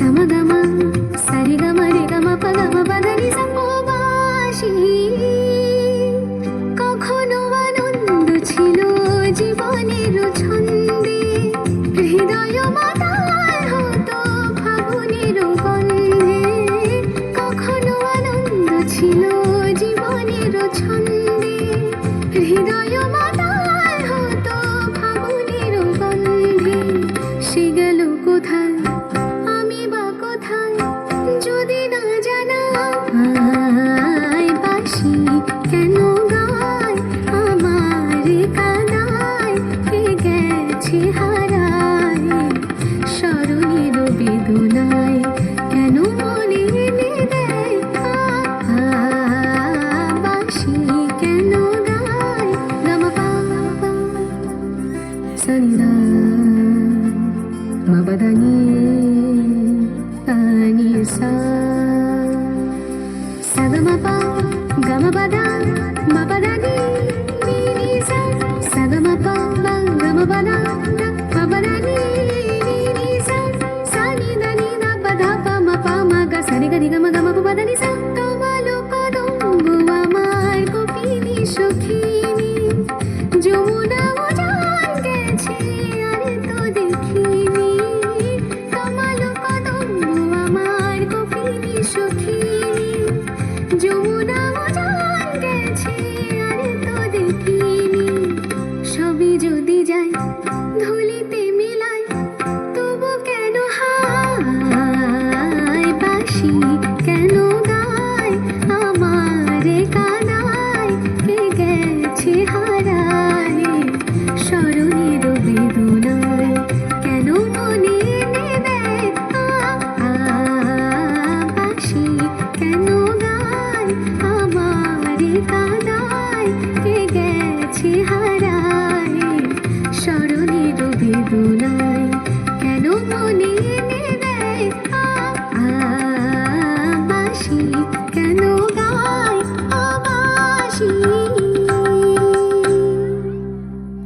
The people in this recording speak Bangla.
సమగమ సరిగమ రిగమ పగమ పదని సంభోবাসি কখনো আনন্দ ছিল জীবনের ছন্দে হৃদয় মাতায় হতো ফাগুনের গন্ধে কখনো আনন্দ ছিল জীবনের ছন্দে হৃদয় মাতায় হতো ফাগুনের গন্ধে সে গেল কোথায় আমি বা কোথায় যদি না জানাই বাঁশি কেন গায় আমার কাদায় কে গেছে হারায় স্মরণের বেদনায় কেন মনে এনে দেয় বাঁশি কেন গায় গামা পা সনিদা মবদানি ani sa sagama pa gama pada mapadani ni sa sagama pa gama pada mapadani ni sa sa ni da pada pa ma ga sa ni ga ni gama gama pa da ni sa